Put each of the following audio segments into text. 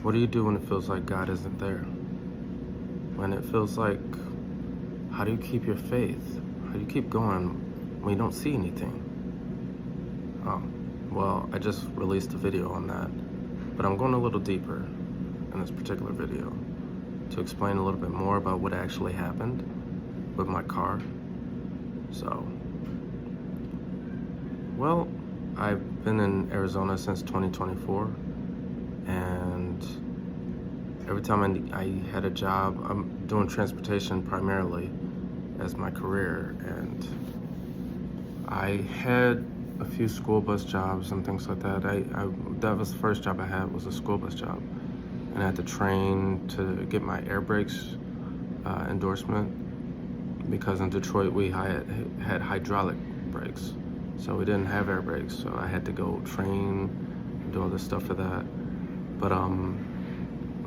What do you do when it feels like God isn't there? When it feels like, how do you keep your faith? How do you keep going when you don't see anything? Oh, well, I just released a video on that, but I'm going a little deeper in this particular video to explain a little bit more about what actually happened with my car. So, well, I've been in Arizona since 2024, and every time I had a job, I'm doing transportation primarily as my career, and I had a few school bus jobs and things like that. That was the first job I had, was a school bus job, and I had to train to get my air brakes endorsement, because in Detroit we had hydraulic brakes, so we didn't have air brakes. So I had to go train, do all this stuff for that. But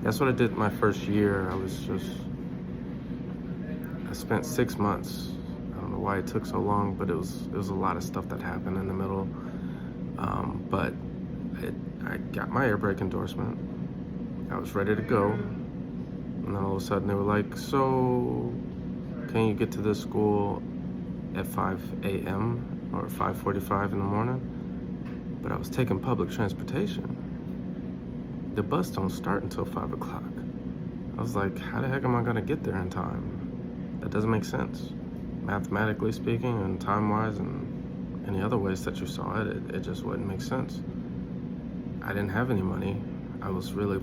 that's what I did my first year. I spent 6 months. I don't know why it took so long, but it was a lot of stuff that happened in the middle. But I got my air brake endorsement. I was ready to go, and then all of a sudden they were like, "So, can you get to this school at 5 a.m. or 5:45 in the morning?" But I was taking public transportation. The bus don't start until 5 o'clock. I was like, how the heck am I gonna get there in time? That doesn't make sense. Mathematically speaking, and time-wise, and any other ways that you saw it, it just wouldn't make sense. I didn't have any money. I was really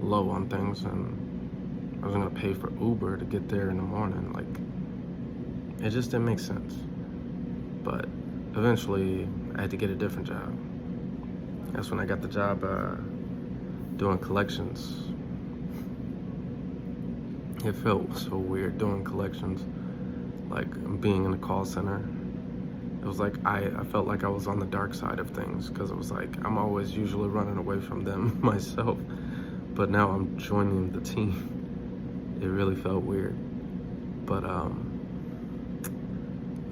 low on things, and I wasn't gonna pay for Uber to get there in the morning. Like, it just didn't make sense. But eventually, I had to get a different job. That's when I got the job doing collections. It felt so weird doing collections, like being in a call center. It was like I felt like I was on the dark side of things, because it was like I'm always usually running away from them myself, but now I'm joining the team. It really felt weird, but I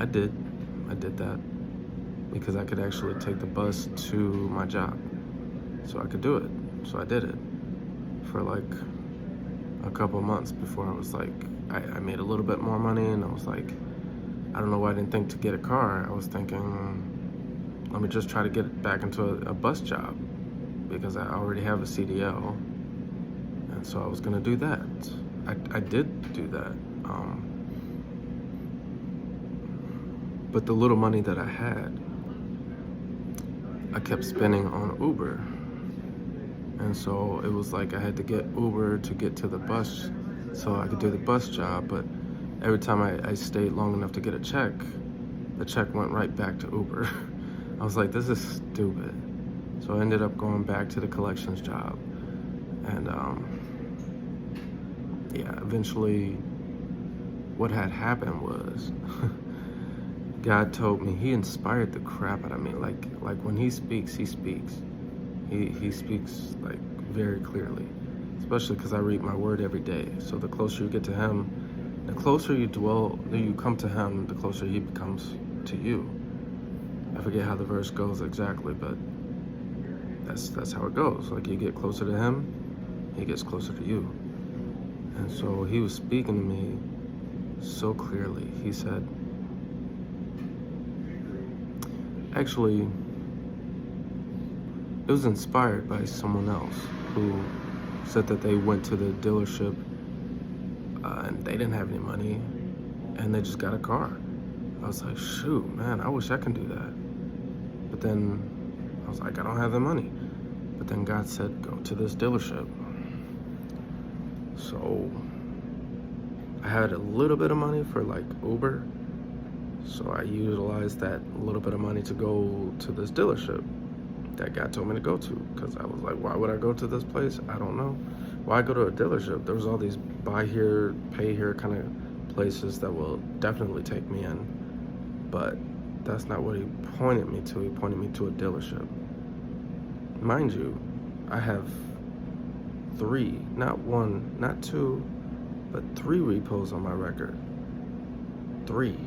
did that because I could actually take the bus to my job, so I could do it. So I did it for like a couple of months before I was like, I made a little bit more money, and I was like, I don't know why I didn't think to get a car. I was thinking, let me just try to get back into a bus job, because I already have a CDL, and so I was gonna do that. I did do that, but the little money that I had, I kept spending on Uber. And so it was like I had to get Uber to get to the bus so I could do the bus job. But every time I stayed long enough to get a check, the check went right back to Uber. I was like, this is stupid. So I ended up going back to the collections job. And yeah, eventually what had happened was God told me, he inspired the crap out of me. Like when he speaks, he speaks. He speaks like very clearly, especially because I read my word every day. So the closer you get to him, the closer you come to him, the closer he becomes to you. I forget how the verse goes exactly, but that's how it goes. Like, you get closer to him, he gets closer to you. And so he was speaking to me so clearly. He said, actually, it was inspired by someone else who said that they went to the dealership and they didn't have any money, and they just got a car. I was like, shoot, man, I wish I could do that. But then I was like, I don't have the money. But then God said, go to this dealership. So I had a little bit of money for like Uber. So I utilized that little bit of money to go to this dealership that God told me to go to, because I was like, why would I go to this place? I don't know. Why go to a dealership? There was all these buy here, pay here kind of places that will definitely take me in, but that's not what he pointed me to. He pointed me to a dealership. Mind you, I have 3, not 1, not 2, but 3 repos on my record. 3.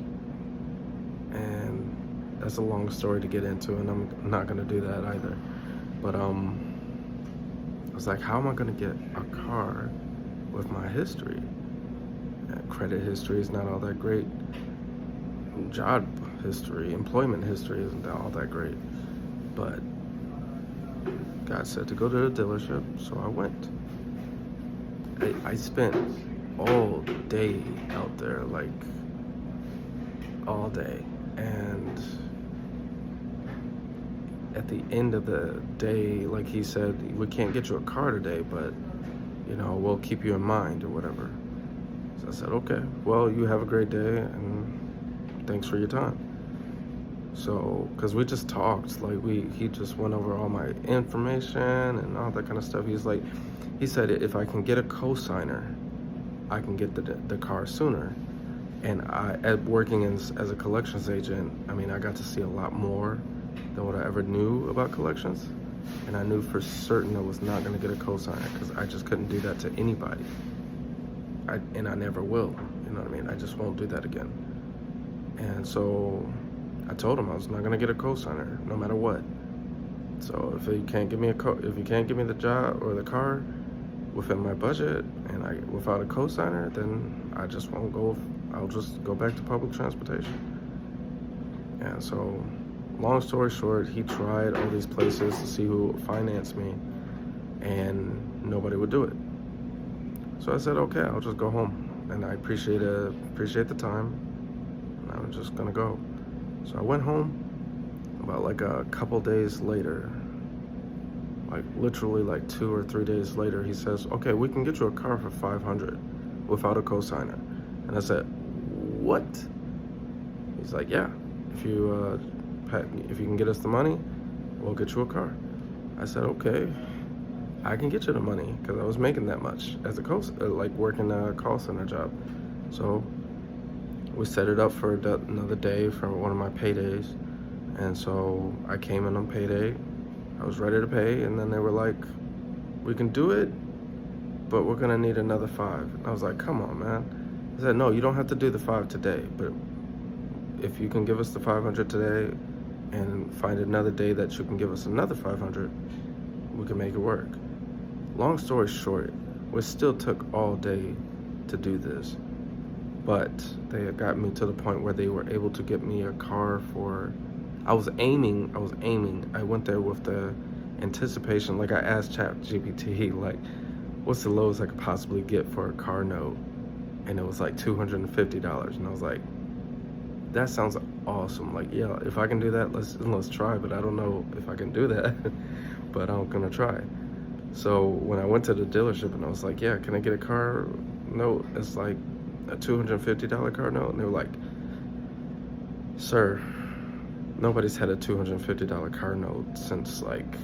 And that's a long story to get into, and I'm not gonna do that either. But I was like, how am I going to get a car with my history? Credit history is not all that great. Job history, employment history isn't all that great. But God said to go to the dealership, so I went. I spent all day out there, like all day. And at the end of the day, like he said, we can't get you a car today, but we'll keep you in mind or whatever. So I said, okay, well, you have a great day and thanks for your time. So, because we just talked, like he just went over all my information and all that kind of stuff. He said, if I can get a co-signer, I can get the car sooner. And working as a collections agent, I mean, I got to see a lot more than what I ever knew about collections. And I knew for certain I was not going to get a co-signer because I just couldn't do that to anybody. And I never will, you know what I mean? I just won't do that again. And so I told him I was not going to get a co-signer no matter what. So if you can't give me the job or the car within my budget and without a co-signer, then I just won't go. I'll just go back to public transportation. And so, long story short, he tried all these places to see who would finance me, and nobody would do it. So I said, okay, I'll just go home. And I appreciate the time, and I'm just gonna go. So I went home. About like a couple days later, like literally like 2 or 3 days later, he says, okay, we can get you a car for $500 without a co-signer. And I said, what? He's like, yeah, if you can get us the money, we'll get you a car. I said, okay, I can get you the money because I was making that much as like working a call center job. So we set it up for another day for one of my paydays. And so I came in on payday. I was ready to pay, and then they were like, we can do it, but we're gonna need another $5. And I was like, come on, man. I said, no, you don't have to do the $5 today, but if you can give us the $500 today and find another day that you can give us another $500, we can make it work. Long story short, it still took all day to do this, but they got me to the point where they were able to get me a car for, I was aiming. I went there with the anticipation, like I asked ChatGPT, like, what's the lowest I could possibly get for a car note? And it was like $250. And I was like, that sounds awesome. Like, yeah, if I can do that, let's try. But I don't know if I can do that, but I'm gonna try. So when I went to the dealership and I was like, yeah, can I get a car note? It's like a $250 car note. And they were like, sir, nobody's had a $250 car note since like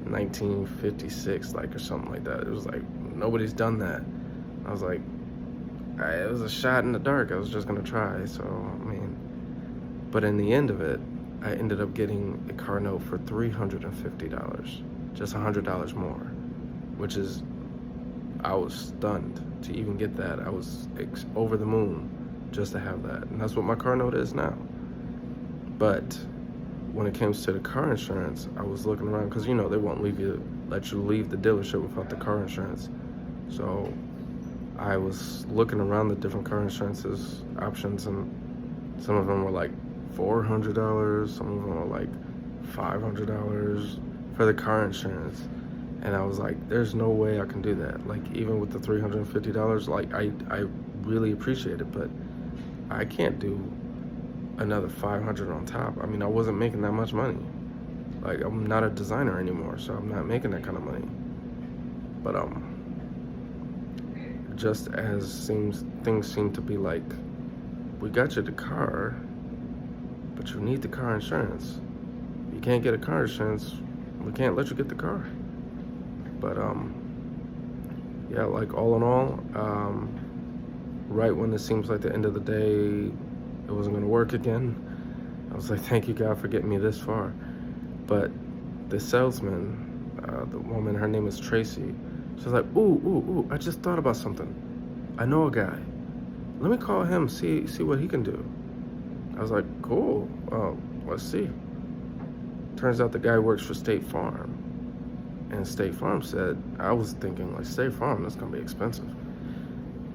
1956, like, or something like that. It was like, nobody's done that. I was like, it was a shot in the dark. I was just gonna try. So, I mean, but in the end of it, I ended up getting a car note for $350, just $100 more, which is, I was stunned to even get that. I was over the moon just to have that. And that's what my car note is now. But when it comes to the car insurance, I was looking around because, they won't let you leave the dealership without the car insurance. So I was looking around the different car insurances options, and some of them were like $400, some of them were like $500 for the car insurance. And I was like, there's no way I can do that. Like, even with the $350, like, I really appreciate it, but I can't do another $500 on top. I mean, I wasn't making that much money. Like, I'm not a designer anymore, so I'm not making that kind of money. But just as things seem to be like, we got you the car, but you need the car insurance. You can't get a car insurance, we can't let you get the car. But yeah, like, all in all, right when it seems like the end of the day, it wasn't gonna work again, I was like, thank you, God, for getting me this far. But the salesman, the woman, her name is Tracy, she was like, ooh, I just thought about something. I know a guy. Let me call him, see what he can do. I was like, cool, let's see. Turns out the guy works for State Farm. And State Farm said, I was thinking, like, State Farm, that's gonna be expensive.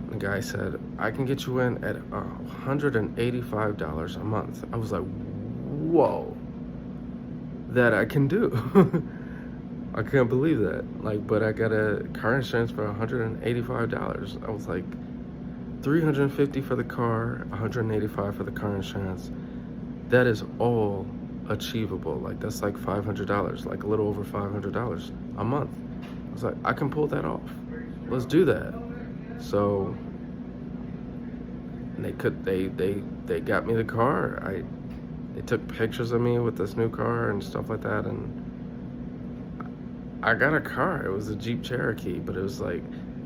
The guy said, I can get you in at $185 a month. I was like, whoa, that I can do. I can't believe that. Like, but I got a car insurance for $185. I was like, $350 for the car, $185 for the car insurance. That is all achievable. Like, that's like $500, like a little over $500 a month. I was like, I can pull that off. Let's do that. So they got me the car. They took pictures of me with this new car and stuff like that, and I got a car. It was a Jeep Cherokee, but it was like,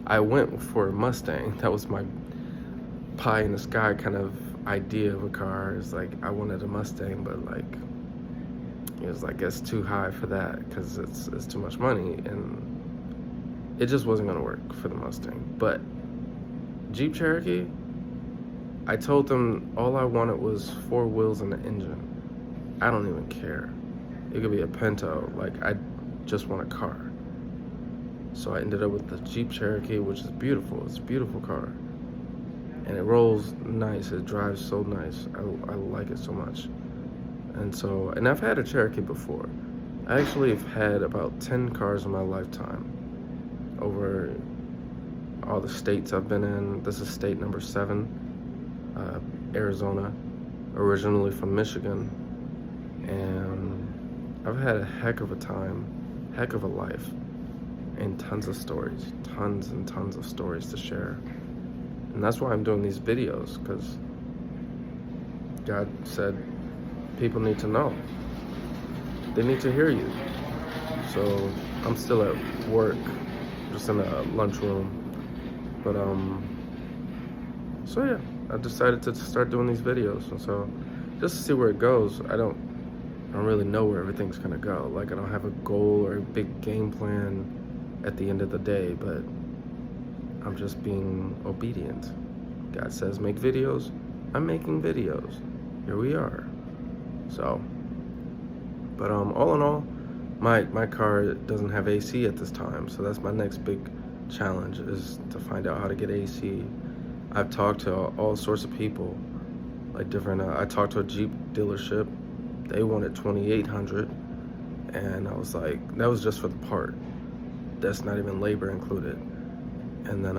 I went for a Mustang. That was my pie in the sky kind of idea of a car. It's like, I wanted a Mustang, but like, it was like, it's too high for that because it's too much money, and it just wasn't gonna work for the Mustang. But Jeep Cherokee, I told them all I wanted was 4 wheels and an engine. I don't even care. It could be a Pinto. Like, I just want a car. So I ended up with the Jeep Cherokee, which is beautiful. It's a beautiful car. And it rolls nice. It drives so nice. I like it so much. And I've had a Cherokee before. I actually have had about 10 cars in my lifetime over all the states I've been in. This is state number 7, Arizona, originally from Michigan. And I've had a heck of a time, heck of a life, and tons of stories, tons and tons of stories to share. And that's why I'm doing these videos, because God said people need to know. They need to hear you. So I'm still at work, just in a lunchroom. But so yeah, I decided to start doing these videos. And so just to see where it goes. I don't really know where everything's gonna go. Like, I don't have a goal or a big game plan at the end of the day, but I'm just being obedient. God says make videos, I'm making videos. Here we are. So, but all in all, my car doesn't have AC at this time, so that's my next big challenge, is to find out how to get AC. I've talked to all sorts of people, like different. I talked to a Jeep dealership. They wanted $2,800, and I was like, that was just for the part. That's not even labor included. And then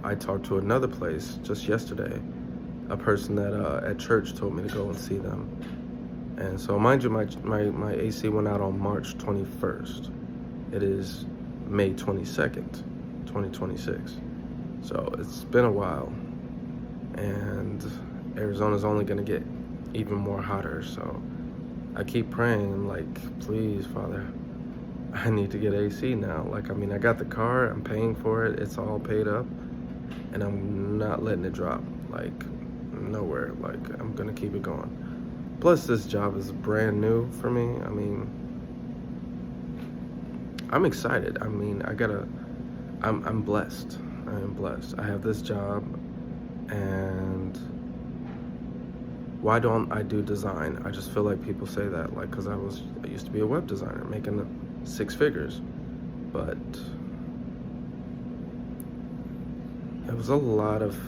I talked to another place just yesterday, a person that at church told me to go and see them. And so, mind you, my AC went out on March 21st. It is May 22nd, 2026. So it's been a while, and Arizona's only gonna get even more hotter. So I keep praying, I'm like, please, Father, I need to get AC now. Like, I mean, I got the car, I'm paying for it, it's all paid up, and I'm not letting it drop, like, nowhere. Like, I'm gonna keep it going. Plus, this job is brand new for me. I mean, I'm excited. I mean, I'm blessed. I am blessed. I have this job, and why don't I do design? I just feel like people say that, like, because I used to be a web designer making 6 figures, but it was a lot of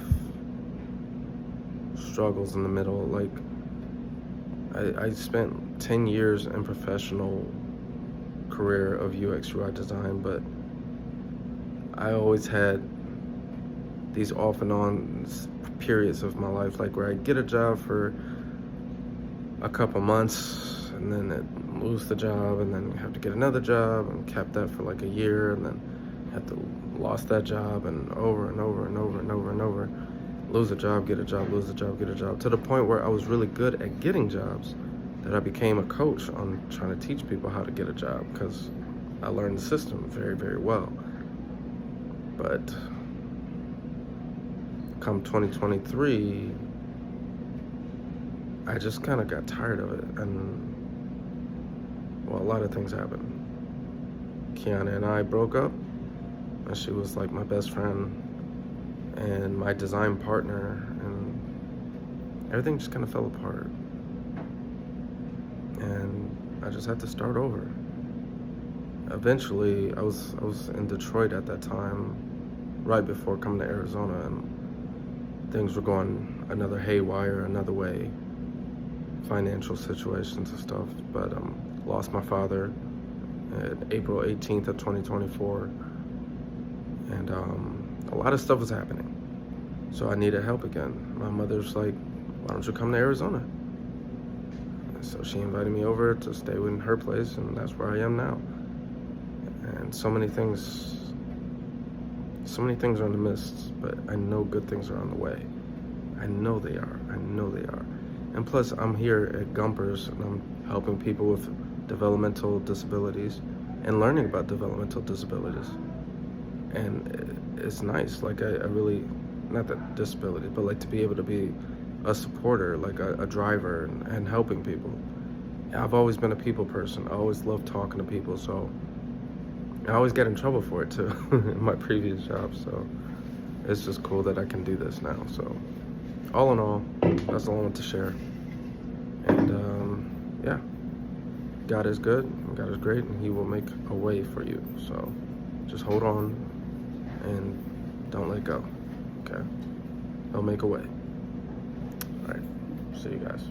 struggles in the middle. Like, I spent 10 years in professional career of UX UI design, but I always had these off and on periods of my life, like where I get a job for a couple months and then lose the job, and then have to get another job, and kept that for like a year, and then had to lost that job, and over and over and over and over and over. Lose a job, get a job, lose a job, get a job, to the point where I was really good at getting jobs that I became a coach on trying to teach people how to get a job, because I learned the system very, very well. But come 2023, I just kind of got tired of it, and well, a lot of things happened. Kiana and I broke up, and she was like my best friend and my design partner, and everything just kind of fell apart. And I just had to start over. eventually, I was in Detroit at that time, right before coming to Arizona, and things were going another haywire, another way, financial situations and stuff. But lost my father at April 18th of 2024, and a lot of stuff was happening. So I needed help again. My mother's like, "Why don't you come to Arizona?" And so she invited me over to stay in her place, and that's where I am now. And so many things are in the midst, but I know good things are on the way. I know they are. I know they are. And plus, I'm here at Gumpers, and I'm helping people with developmental disabilities and learning about developmental disabilities. And it's nice. Like, I really, not that disability, but like to be able to be a supporter, like a driver, and helping people. I've always been a people person. I always loved talking to people, so I always get in trouble for it too in my previous job. So it's just cool that I can do this now. So all in all, that's all I want to share. And yeah, God is good, God is great, and He will make a way for you. So just hold on and don't let go. Okay? He'll make a way. All right. See you guys.